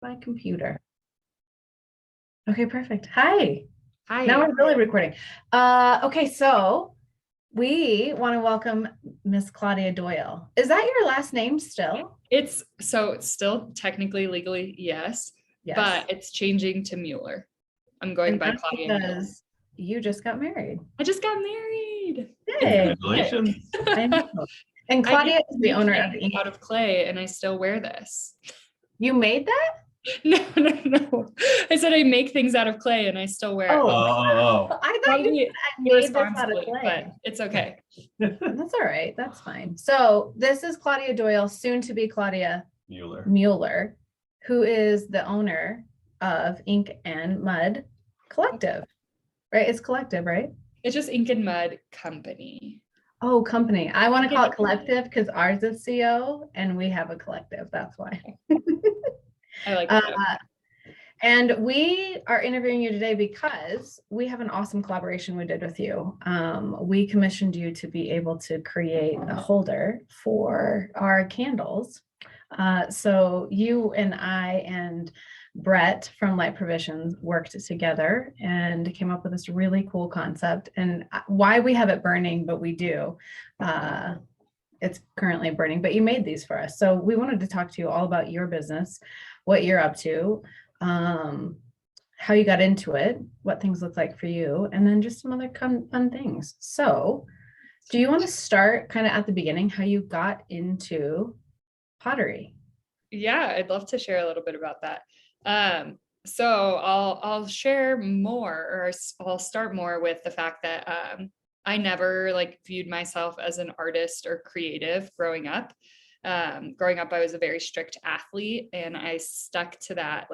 my computer. Okay, perfect. Hi. Hi. Now we're really recording. Okay, so we want to welcome Miss Claudia Doyle. Is that your last name still? It's still technically legally, yes, Yes. but it's changing to Mueller. I'm going And by that's Claudia Mueller. because you just got married. I just got married. Hey. Congratulations. I know. And I Claudia get is the owner of things out of clay, and I still wear this. You made that? No. I said I make things out of clay, and I still wear it. Oh. I thought you Probably said I made this out of irresponsibly, clay. but it's okay. That's all right. That's fine. So this is Claudia Doyle, soon to be Claudia Mueller, who is the owner of Ink and Mud Collective, right? It's collective, right? It's just Ink and Mud Company. Oh, company. I want to call it collective because ours is CO and we have a collective. That's why. I like that. And we are interviewing you today because we have an awesome collaboration we did with you. We commissioned you to be able to create a holder for our candles. So you and I and Brett from Light Provisions worked together and came up with this really cool concept. And why we have it burning, but we do. It's currently burning, but you made these for us. So we wanted to talk to you all about your business, what you're up to, how you got into it, what things look like for you, and then just some other fun things. So do you want to start kind of at the beginning, how you got into pottery? Yeah, I'd love to share a little bit about that. So I'll share more, or I'll start more with the fact that I never viewed myself as an artist or creative growing up. Growing up, I was a very strict athlete, and I stuck to that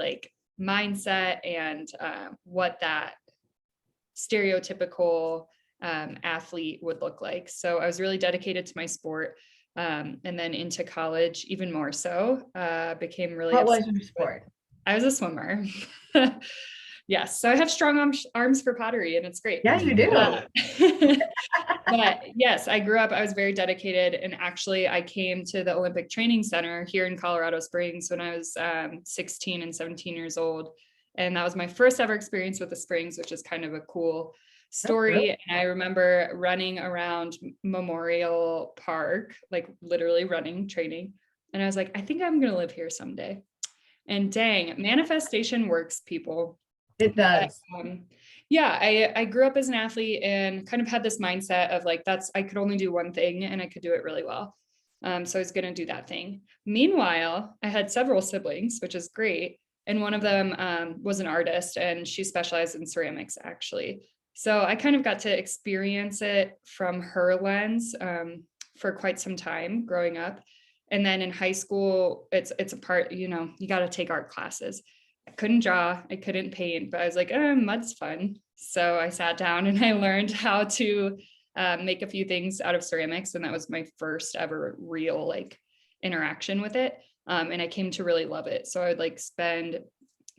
mindset and what that stereotypical athlete would look like. So I was really dedicated to my sport. And then into college, even more so, became really. What was your sport? I was a swimmer. Yes, so I have strong arms for pottery, and it's great. Yeah, you do. But yes, I grew up, I was very dedicated. And actually, I came to the Olympic Training Center here in Colorado Springs when I was 16 and 17 years old. And that was my first ever experience with the Springs, which is kind of a cool story. And I remember running around Memorial Park, literally running, training. And I was like, I think I'm going to live here someday. And dang, manifestation works, people. It does. Yeah, I grew up as an athlete and kind of had this mindset of I could only do one thing and I could do it really well. So I was going to do that thing. Meanwhile, I had several siblings, which is great. And one of them was an artist, and she specialized in ceramics, actually. So I kind of got to experience it from her lens for quite some time growing up. And then in high school, it's a part, you got to take art classes. I couldn't draw, I couldn't paint, but I was like, mud's fun. So I sat down and I learned how to make a few things out of ceramics. And that was my first ever real interaction with it. And I came to really love it. So I would spend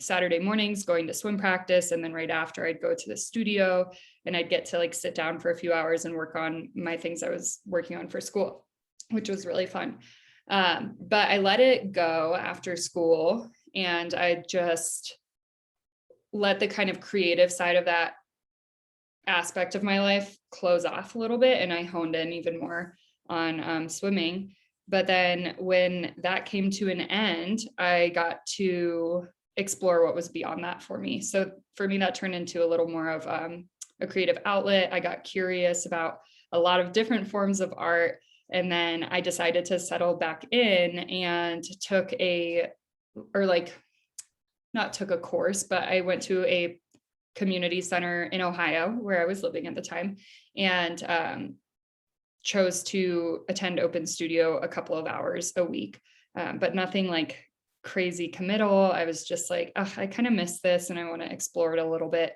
Saturday mornings going to swim practice. And then right after, I'd go to the studio and I'd get to sit down for a few hours and work on my things I was working on for school, which was really fun. But I let it go after school, and I just let the kind of creative side of that aspect of my life close off a little bit. And I honed in even more on swimming. But then when that came to an end, I got to explore what was beyond that for me. So for me, that turned into a little more of a creative outlet. I got curious about a lot of different forms of art. And then I decided to settle back in and not took a course, but I went to a community center in Ohio where I was living at the time, and chose to attend open studio a couple of hours a week, but nothing crazy committal. I was just I kind of miss this and I want to explore it a little bit.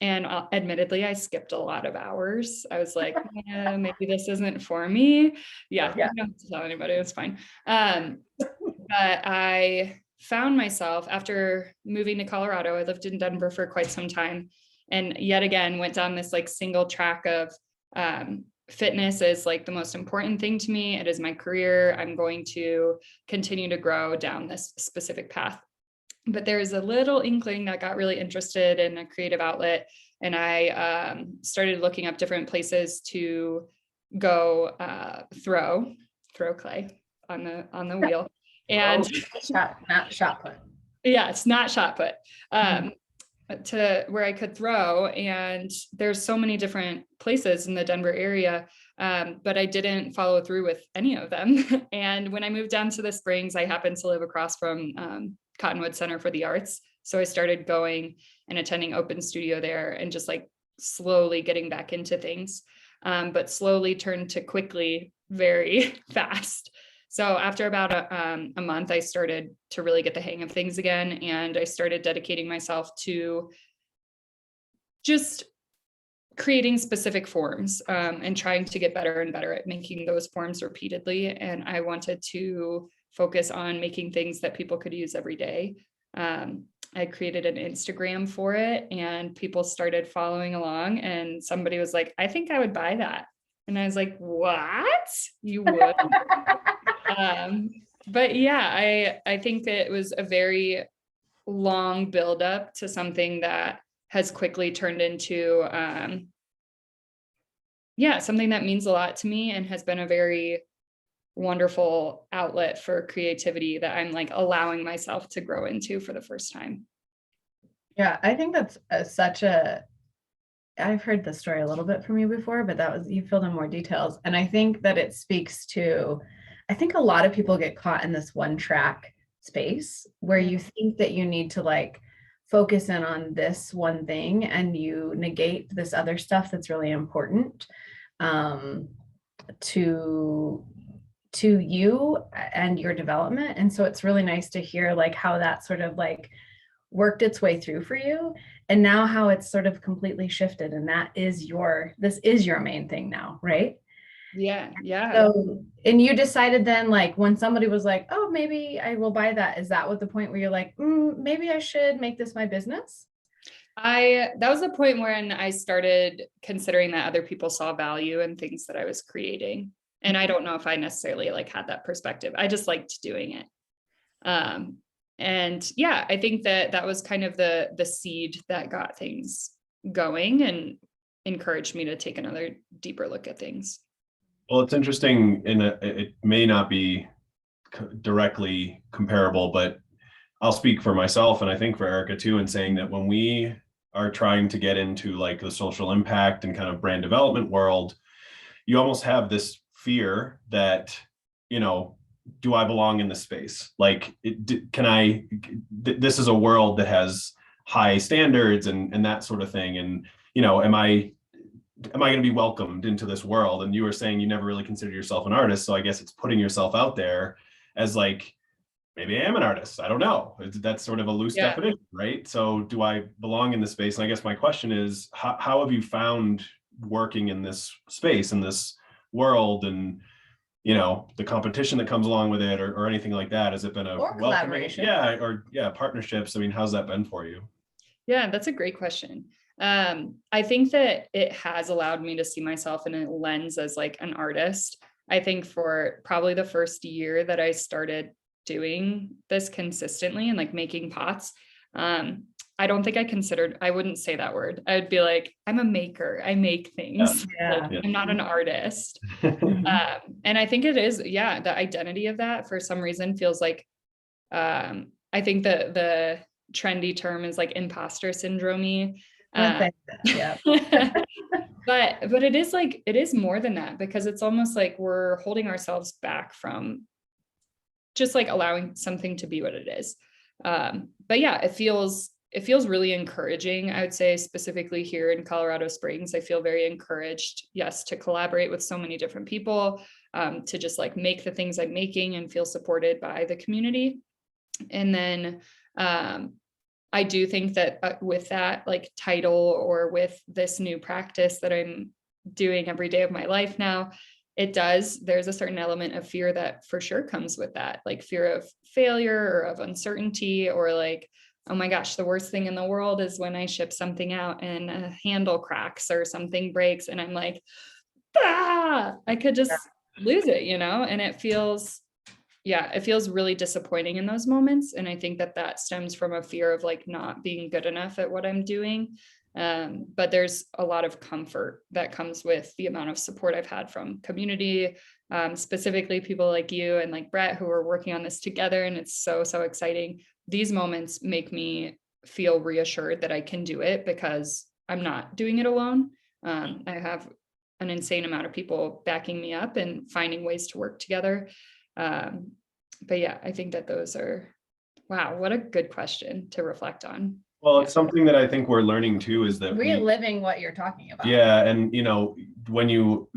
And admittedly, I skipped a lot of hours. I was like, yeah, maybe this isn't for me. Yeah. You don't have to tell anybody, it's fine. But I found myself, after moving to Colorado, I lived in Denver for quite some time, and yet again went down this single track of fitness is like the most important thing to me. It is my career. I'm going to continue to grow down this specific path. But there's a little inkling that got really interested in a creative outlet. And I started looking up different places to go throw clay on the wheel. And not shot put. Yeah, it's not shot put. Mhm. To where I could throw. And there's so many different places in the Denver area, but I didn't follow through with any of them. And when I moved down to the Springs, I happened to live across from Cottonwood Center for the Arts. So I started going and attending open studio there and just like slowly getting back into things, but slowly turned to quickly very fast. So after about a month, I started to really get the hang of things again. And I started dedicating myself to just creating specific forms and trying to get better and better at making those forms repeatedly. And I wanted to focus on making things that people could use every day. I created an Instagram for it and people started following along, and somebody was like, I think I would buy that. And I was like, what? You would? But yeah, I think it was a very long buildup to something that has quickly turned into something that means a lot to me and has been a very wonderful outlet for creativity that I'm like allowing myself to grow into for the first time. Yeah, I think that's I've heard the story a little bit from you before, but you filled in more details. And I think that it speaks to, I think a lot of people get caught in this one track space where you think that you need to like focus in on this one thing and you negate this other stuff that's really important to you and your development. And so it's really nice to hear like how that sort of like worked its way through for you, and now how it's sort of completely shifted, and this is your main thing now, right? Yeah. So, and you decided then, like when somebody was like, oh, maybe I will buy that, is that what the point where you're like, maybe I should make this my business? That was the point when I started considering that other people saw value in things that I was creating. And I don't know if I necessarily like had that perspective. I just liked doing it. And yeah, I think that was kind of the seed that got things going and encouraged me to take another deeper look at things. Well, it's interesting, and it may not be directly comparable, but I'll speak for myself and I think for Erica too, in saying that when we are trying to get into like the social impact and kind of brand development world, you almost have this fear that, do I belong in this space? Like, this is a world that has high standards and that sort of thing. And, am I going to be welcomed into this world? And you were saying you never really considered yourself an artist. So I guess it's putting yourself out there as like, maybe I am an artist. I don't know. That's sort of a loose definition, right? So do I belong in this space? And I guess my question is, how have you found working in this space, in this world, and the competition that comes along with it, or anything like that? Has it been a collaboration? Partnerships? I mean, how's that been for you? Yeah, that's a great question. I think that it has allowed me to see myself in a lens as like an artist. I think for probably the first year that I started doing this consistently and like making pots, I don't think I wouldn't say that word. I would be like, I'm a maker. I make things. Yeah. Like, I'm not an artist. And I think it is, the identity of that for some reason feels like, I think the trendy term is like imposter syndrome. Yeah. But it is more than that, because it's almost like we're holding ourselves back from just like allowing something to be what it is. But yeah, it feels really encouraging. I would say specifically here in Colorado Springs, I feel very encouraged, yes, to collaborate with so many different people, to just like make the things I'm making and feel supported by the community. And then I do think that with that like title, or with this new practice that I'm doing every day of my life now, there's a certain element of fear that for sure comes with that, like fear of failure or of uncertainty, or like, oh my gosh, the worst thing in the world is when I ship something out and a handle cracks or something breaks. And I'm like, I could just lose it, and it feels really disappointing in those moments. And I think that stems from a fear of like not being good enough at what I'm doing. But there's a lot of comfort that comes with the amount of support I've had from community, specifically people like you and like Brett, who are working on this together. And it's so, so exciting. These moments make me feel reassured that I can do it because I'm not doing it alone. I have an insane amount of people backing me up and finding ways to work together. But yeah, I think that those are, wow, what a good question to reflect on. Well, it's something that I think we're learning too, is that reliving what you're talking about. Yeah. And when you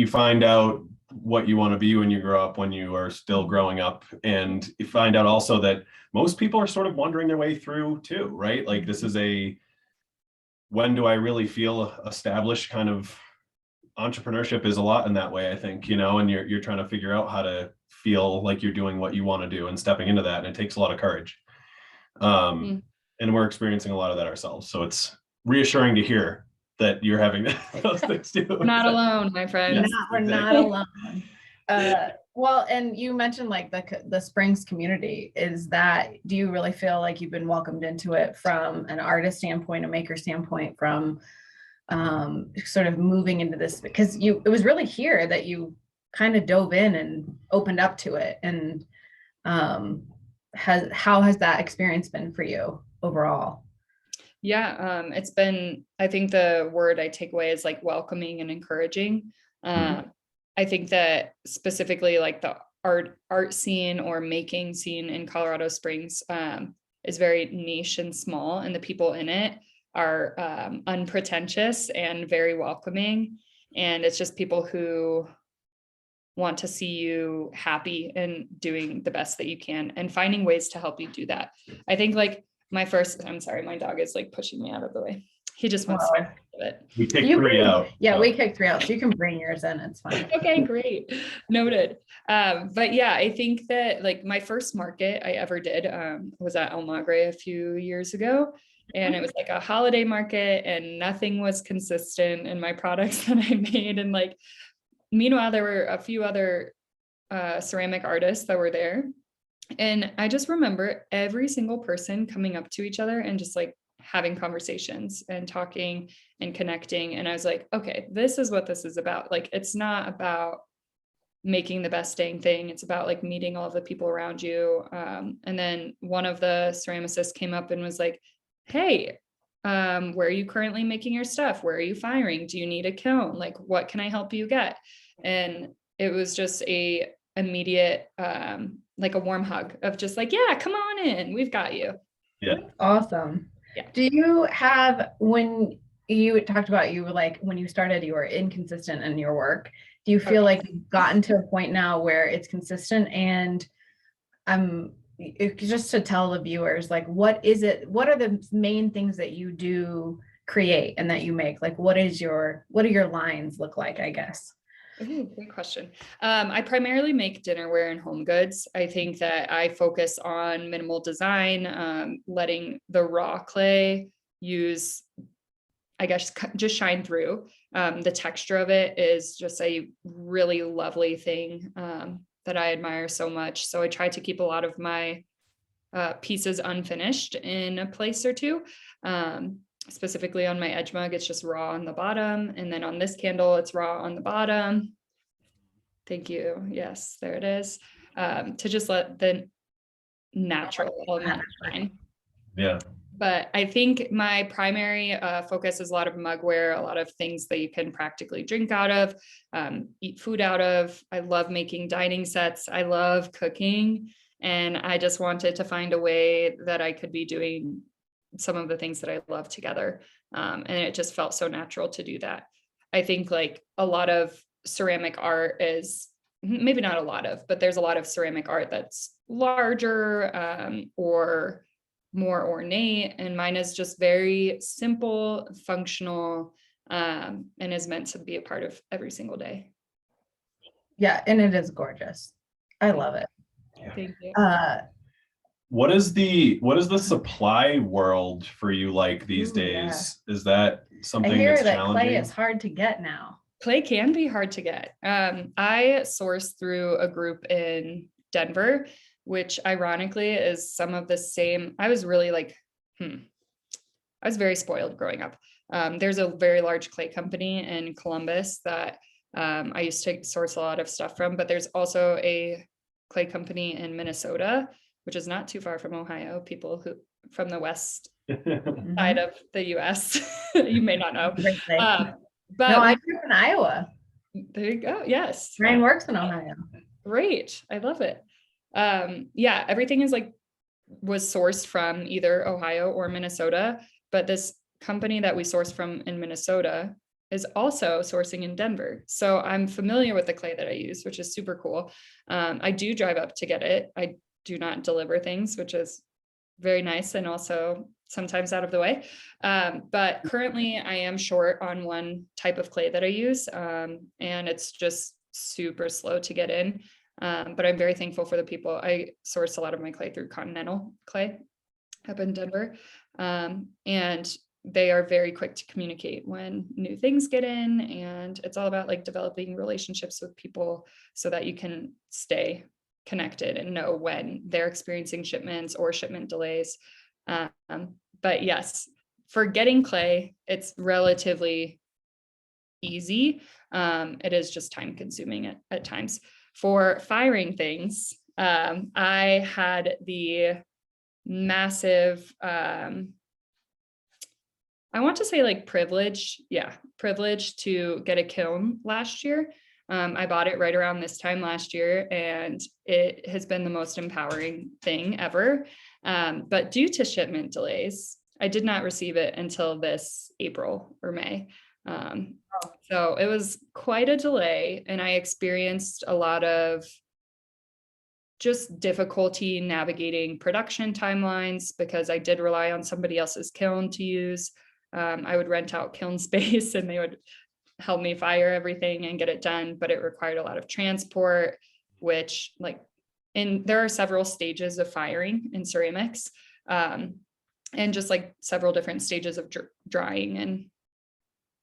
find out what you want to be when you grow up, when you are still growing up, and you find out also that most people are sort of wandering their way through too, right? Like this is when do I really feel established kind of entrepreneurship is a lot in that way, I think, and you're trying to figure out how to feel like you're doing what you want to do and stepping into that. And it takes a lot of courage. And we're experiencing a lot of that ourselves. So it's reassuring to hear that you're having those things too. Not alone, my friend. Yes, We're not alone. Well, and you mentioned like the Springs community. Do you really feel like you've been welcomed into it from an artist standpoint, a maker standpoint, from sort of moving into this? Because it was really here that you kind of dove in and opened up to it. And how has that experience been for you overall? Yeah, it's been, I think the word I take away is like welcoming and encouraging. I think that specifically like the art scene or making scene in Colorado Springs is very niche and small, and the people in it are unpretentious and very welcoming. And it's just people who want to see you happy and doing the best that you can and finding ways to help you do that. I think like I'm sorry, my dog is like pushing me out of the way. He just wants to do it. We kicked 3 out. Yeah, we kicked 3 out, so you can bring yours in. It's fine. Okay, great. Noted. But yeah, I think that like my first market I ever did was at El Magre a few years ago. And it was like a holiday market and nothing was consistent in my products that I made. And like, meanwhile, there were a few other ceramic artists that were there. And I just remember every single person coming up to each other and just like having conversations and talking and connecting. And I was like, okay, this is what this is about. Like, it's not about making the best dang thing. It's about like meeting all of the people around you. And then one of the ceramicists came up and was like, hey, where are you currently making your stuff? Where are you firing? Do you need a kiln? Like, what can I help you get? And it was just a immediate, like a warm hug of just like, yeah, come on in. We've got you. Yeah. Awesome. Yeah. Do you have, when you talked about you were like, when you started, you were inconsistent in your work. Do you feel like you've gotten to a point now where it's consistent? And just to tell the viewers, like, what are the main things that you do create and that you make? Like, what do your lines look like, I guess? Ooh, great question. I primarily make dinnerware and home goods. I think that I focus on minimal design, letting the raw clay use, I guess, just shine through. The texture of it is just a really lovely thing that I admire so much. So I try to keep a lot of my pieces unfinished in a place or two. Specifically on my edge mug, it's just raw on the bottom. And then on this candle, it's raw on the bottom. Thank you. Yes, there it is. To just let the natural element shine. Yeah. But I think my primary focus is a lot of mugware, a lot of things that you can practically drink out of, eat food out of. I love making dining sets. I love cooking. And I just wanted to find a way that I could be doing some of the things that I love together. And it just felt so natural to do that. I think like a lot of ceramic art is, maybe not a lot of, but there's a lot of ceramic art that's larger or more ornate. And mine is just very simple, functional, and is meant to be a part of every single day. Yeah, and it is gorgeous. I love it. Thank you. What is the supply world for you like these Ooh, days? Is that I something hear that's that challenging? clay is hard to get now. Clay can be hard to get. I source through a group in Denver, which ironically is some of the same. I was really like, I was very spoiled growing up. There's a very large clay company in Columbus that I used to source a lot of stuff from, but there's also a clay company in Minnesota, which is not too far from Ohio. People who from the west side of the US, you may not know. Great clay. But No, I grew up in Iowa. there you go. Yes. Ryan works in Ohio. Great. I love it. Yeah, everything is like was sourced from either Ohio or Minnesota, but this company that we source from in Minnesota is also sourcing in Denver. So I'm familiar with the clay that I use, which is super cool. I do drive up to get it. I do not deliver things, which is very nice and also sometimes out of the way. But currently I am short on one type of clay that I use, and it's just super slow to get in. But I'm very thankful for the people. I source a lot of my clay through Continental Clay up in Denver. And they are very quick to communicate when new things get in. And it's all about like developing relationships with people so that you can stay connected and know when they're experiencing shipments or shipment delays. But yes, for getting clay, it's relatively easy. It is just time consuming at times. For firing things, I had the massive, I want to say like privilege to get a kiln last year. I bought it right around this time last year, and it has been the most empowering thing ever. But due to shipment delays, I did not receive it until this April or May. So it was quite a delay, and I experienced a lot of just difficulty navigating production timelines because I did rely on somebody else's kiln to use. I would rent out kiln space and they would help me fire everything and get it done, but it required a lot of transport, which there are several stages of firing in ceramics, and just like several different stages of drying and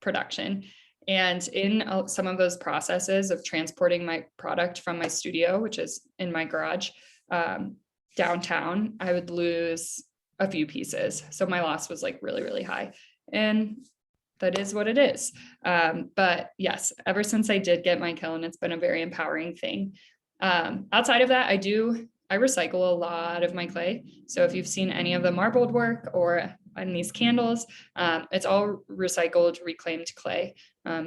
production. And in some of those processes of transporting my product from my studio, which is in my garage, downtown, I would lose a few pieces. So my loss was like really, really high. And that is what it is. But yes, ever since I did get my kiln, it's been a very empowering thing. Outside of that, I recycle a lot of my clay. So if you've seen any of the marbled work or on these candles, it's all recycled, reclaimed clay.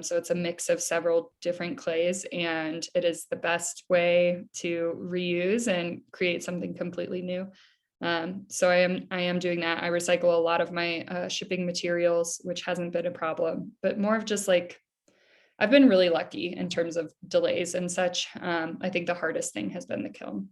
So it's a mix of several different clays, and it is the best way to reuse and create something completely new. So I am doing that. I recycle a lot of my shipping materials, which hasn't been a problem, but more of just like, I've been really lucky in terms of delays and such. I think the hardest thing has been the kiln.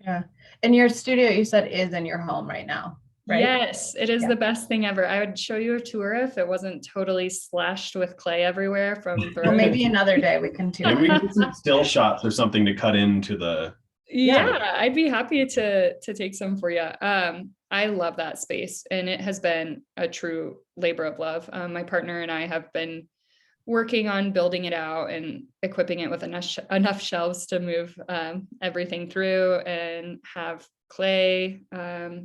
Yeah. And your studio, you said, is in your home right now, right? Yes, it is the best thing ever. I would show you a tour if it wasn't totally splashed with clay everywhere from Well, maybe another day we can tour. Maybe we can get some still shots or something to cut into the. Yeah, I'd be happy to take some for you. I love that space, and it has been a true labor of love. My partner and I have been working on building it out and equipping it with enough shelves to move everything through and have clay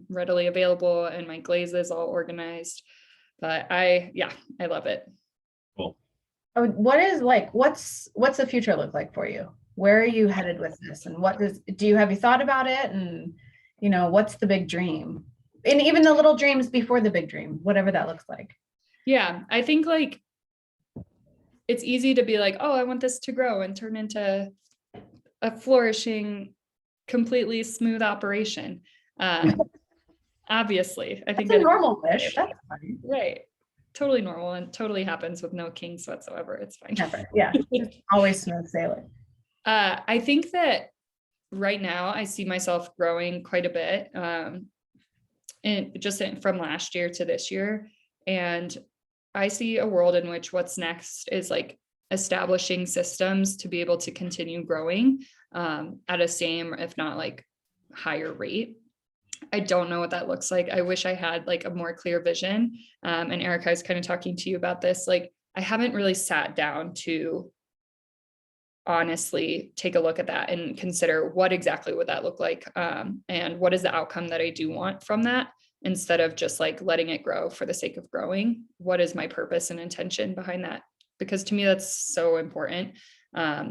readily available and my glazes all organized. But I love it. Cool. What's the future look like for you? Where are you headed with this? And have you thought about it? And, what's the big dream? And even the little dreams before the big dream, whatever that looks like. Yeah, I think like, it's easy to be like, oh, I want this to grow and turn into a flourishing, completely smooth operation. Obviously, I think that's a normal wish. That's fine. Right. Totally normal and totally happens with no kinks whatsoever. It's fine. Never. Yeah. Always smooth sailing. I think that right now I see myself growing quite a bit, from last year to this year. And I see a world in which what's next is like establishing systems to be able to continue growing at a same, if not like higher rate. I don't know what that looks like. I wish I had like a more clear vision. And Erica, I was kind of talking to you about this. Like, I haven't really sat down to honestly take a look at that and consider what exactly would that look like, and what is the outcome that I do want from that, instead of just like letting it grow for the sake of growing. What is my purpose and intention behind that? Because to me, that's so important.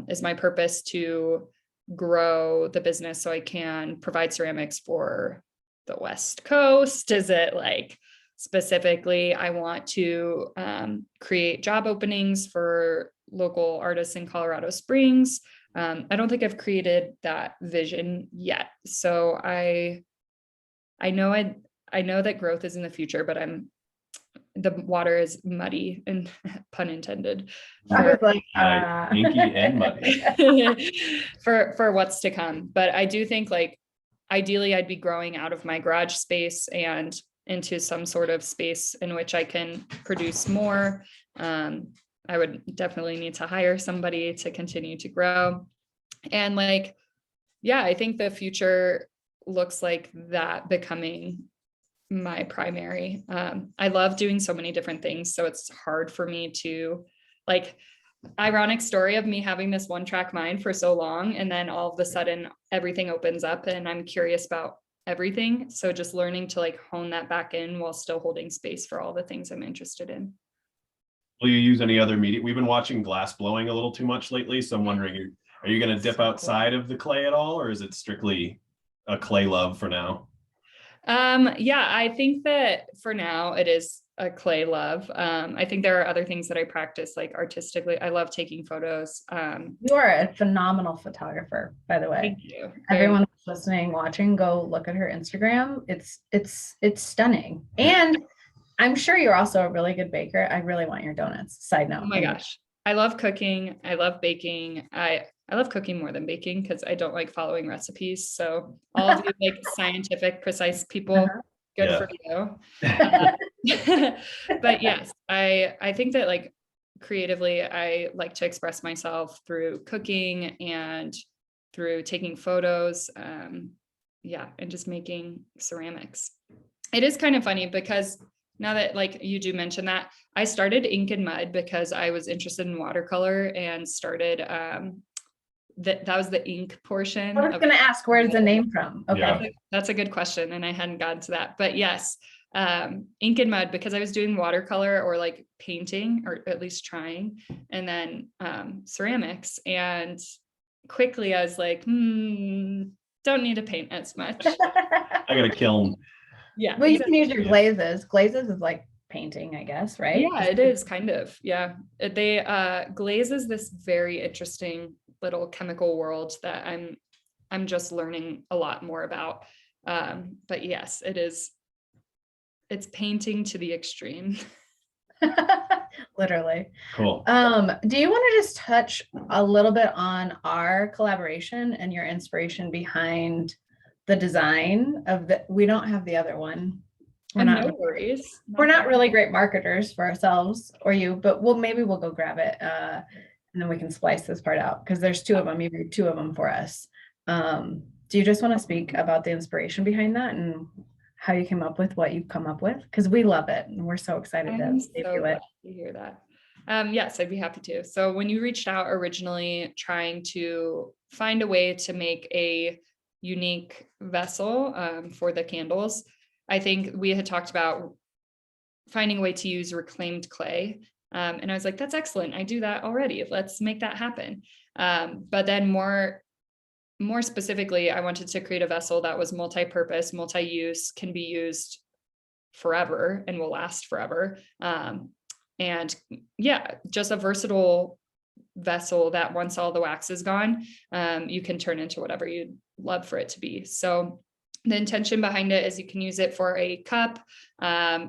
Is my purpose to grow the business so I can provide ceramics for the West Coast? Is it like specifically I want to create job openings for local artists in Colorado Springs? I don't think I've created that vision yet. So I know that growth is in the future, but the water is muddy, and pun intended, I was like, Inky and muddy. for what's to come. But I do think like ideally I'd be growing out of my garage space and into some sort of space in which I can produce more. I would definitely need to hire somebody to continue to grow. And like, yeah, I think the future looks like that becoming my primary. I love doing so many different things. So it's hard for me to like, ironic story of me having this one track mind for so long. And then all of a sudden everything opens up and I'm curious about everything. So just learning to like hone that back in while still holding space for all the things I'm interested in. Will you use any other media? We've been watching glass blowing a little too much lately. So I'm wondering, are you going to dip outside of the clay at all? Or is it strictly a clay love for now? Yeah, I think that for now it is a clay love. I think there are other things that I practice like artistically. I love taking photos. You are a phenomenal photographer, by the way. Thank you. Everyone listening, watching, go look at her Instagram. It's stunning. And I'm sure you're also a really good baker. I really want your donuts. Side note. Oh my gosh. I love cooking. I love baking. I love cooking more than baking because I don't like following recipes. So all of you like scientific, precise people, good for you. But yes, I think that like creatively, I like to express myself through cooking and through taking photos. And just making ceramics. It is kind of funny because now that like you do mention that, I started ink and mud because I was interested in watercolor and started that was the ink portion. I was going to ask, where's the name from? Okay. Yeah. That's a good question. And I hadn't gotten to that, but yes, ink and mud, because I was doing watercolor or like painting, or at least trying, and then ceramics. And quickly I was like, don't need to paint as much. I got a kiln. Yeah. Well, you can use your glazes. Glazes is like painting, I guess, right? Yeah, it is kind of. Yeah. Glaze is this very interesting little chemical world that I'm just learning a lot more about. But yes, it's painting to the extreme. Literally. Cool. Do you want to just touch a little bit on our collaboration and your inspiration behind the design of we don't have the other one. No worries. We're not really great marketers for ourselves or you, but maybe we'll go grab it. And then we can splice this part out because there's two of them, you made two of them for us. Do you just want to speak about the inspiration behind that and how you came up with what you've come up with? Because we love it and we're so excited to do it. To hear that. Yes, I'd be happy to. So when you reached out originally trying to find a way to make a unique vessel for the candles, I think we had talked about finding a way to use reclaimed clay. And I was like, that's excellent. I do that already. Let's make that happen. But then more specifically, I wanted to create a vessel that was multi-purpose, multi-use, can be used forever and will last forever. And yeah, just a versatile vessel that once all the wax is gone, you can turn into whatever you'd love for it to be. So the intention behind it is you can use it for a cup.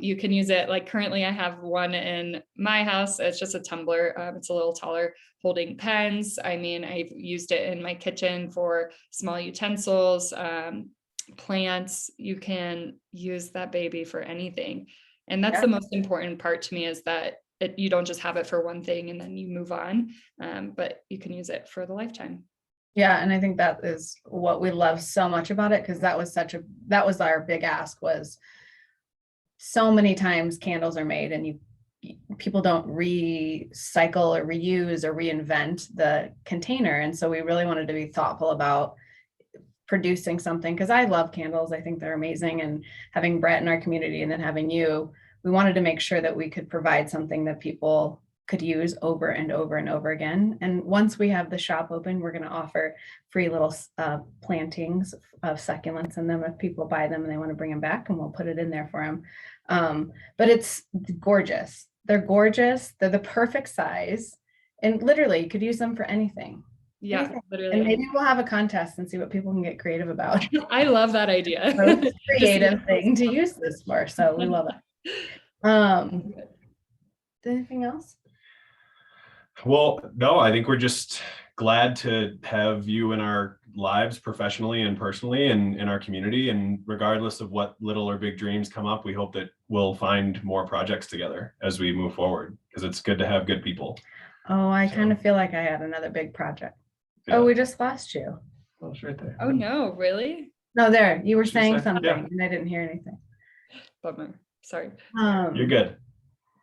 You can use it like currently I have one in my house. It's just a tumbler. It's a little taller, holding pens. I mean, I've used it in my kitchen for small utensils, plants. You can use that baby for anything. And that's the most important part to me, is that you don't just have it for one thing and then you move on, but you can use it for the lifetime. Yeah, and I think that is what we love so much about it, because that was our big ask, was so many times candles are made and people don't recycle or reuse or reinvent the container. And so we really wanted to be thoughtful about producing something, because I love candles. I think they're amazing. And having Brett in our community and then having you, we wanted to make sure that we could provide something that people could use over and over and over again. And once we have the shop open, we're going to offer free little plantings of succulents in them if people buy them and they want to bring them back, and we'll put it in there for them. But it's gorgeous. They're gorgeous. They're the perfect size. And literally you could use them for anything. Yeah, Anything. literally. And maybe we'll have a contest and see what people can get creative about. I love that idea. Most creative thing to use this for. So we love it. Anything else? Well, no, I think we're just glad to have you in our lives professionally and personally and in our community. And regardless of what little or big dreams come up, we hope that we'll find more projects together as we move forward, because it's good to have good people. Oh, I kind of feel like I had another big project. Yeah. Oh, we just lost you. Oh, it's right there. Oh no, really? No, there, you were She saying said- something yeah. and I didn't hear anything. Bummer. Sorry. You're good.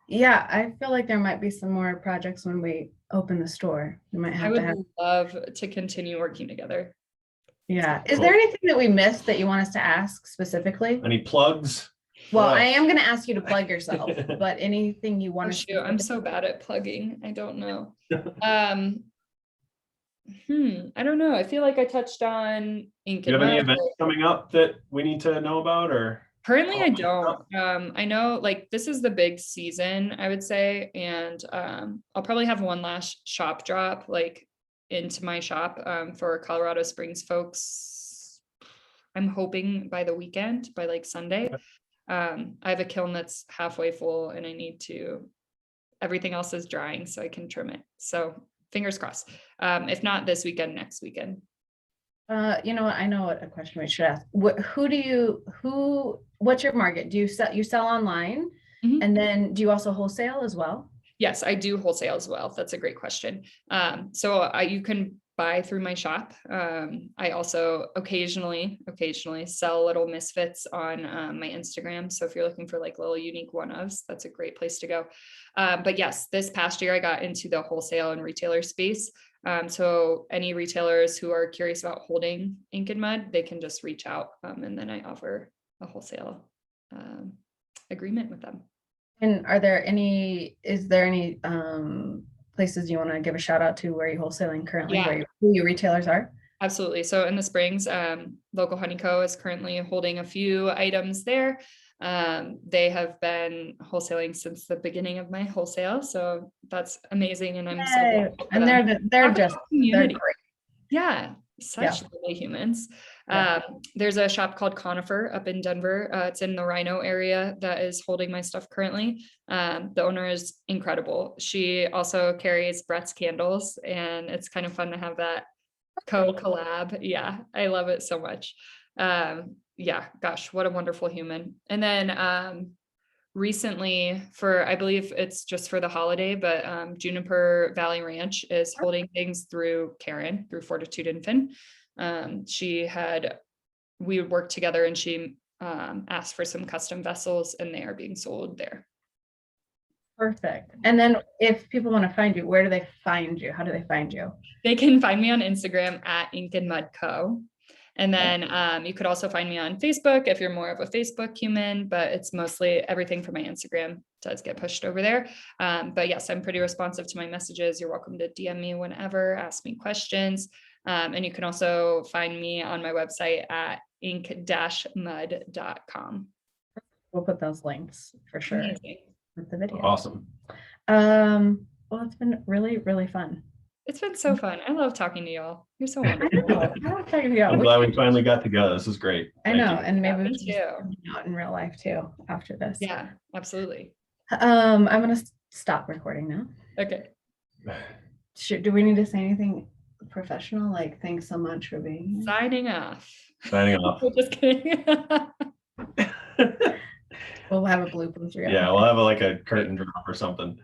Yeah, I feel like there might be some more projects when we open the store. We might I have would to have. love to continue working together. Yeah. Is Cool. there anything that we missed that you want us to ask specifically? Any plugs? Well, What I else? am going to ask you to plug yourself, but anything you want Oh, to shoot, I'm so bad at plugging. I don't know. I don't know. I feel like I touched on Ink Do you and have any Mud. events coming up that we need to know about, or? Currently, I Oh, don't. I know like this is the big season, I would say, and I'll probably have one last shop drop like into my shop for Colorado Springs folks. I'm hoping by the weekend, by like Sunday. I have a kiln that's halfway full, and I need to. Everything else is drying, so I can trim it. So fingers crossed. If not this weekend, next weekend. You know what? I know what a question we should ask. What's your market? Do you sell online? Mhm. And then do you also wholesale as well? Yes, I do wholesale as well. That's a great question. So you can buy through my shop. I also occasionally sell little misfits on my Instagram. So if you're looking for like little unique one-ofs, that's a great place to go. But yes, this past year I got into the wholesale and retailer space. So any retailers who are curious about holding Ink and Mud, they can just reach out, and then I offer a wholesale agreement with them. And is there any places you want to give a shout out to where you're wholesaling currently, Yeah. who your retailers are? Absolutely. So in the Springs, Local Honey Co. is currently holding a few items there. They have been wholesaling since the beginning of my wholesale. So that's amazing. And I'm so Yay. grateful for And them. they're Talk just about they're community. great. Yeah, such lovely humans. Yeah. There's a shop called Conifer up in Denver. It's in the Rhino area that is holding my stuff currently. The owner is incredible. She also carries Brett's candles, and it's kind of fun to have that collab. Yeah, I love it so much. Yeah, gosh, what a wonderful human. And then recently, I believe it's just for the holiday, but Juniper Valley Ranch is holding things through Karen, through Fortitude and Finn. We would work together, and she asked for some custom vessels, and they are being sold there. Perfect. And then if people want to find you, where do they find you? How do they find you? They can find me on Instagram at Ink and Mud Co. And then you could also find me on Facebook if you're more of a Facebook human, but it's mostly everything from my Instagram does get pushed over there. But yes, I'm pretty responsive to my messages. You're welcome to DM me whenever, ask me questions. And you can also find me on my website at ink-mud.com. We'll put those links for sure Amazing. with the video. Awesome. Well, it's been really, really fun. It's been so fun. I love talking to y'all. You're so I wonderful. know. I love talking to you. I'm glad we finally got together. This is great. I Thank know, you. and maybe me we can just too. hang out in real life too after this. Yeah, absolutely. I'm gonna stop recording now. Okay. Do we need to say anything professional? Like, thanks so much for being here. Signing off. Signing off. Just kidding. We'll have a bloopers reel. Yeah, we'll have like a curtain drop or something.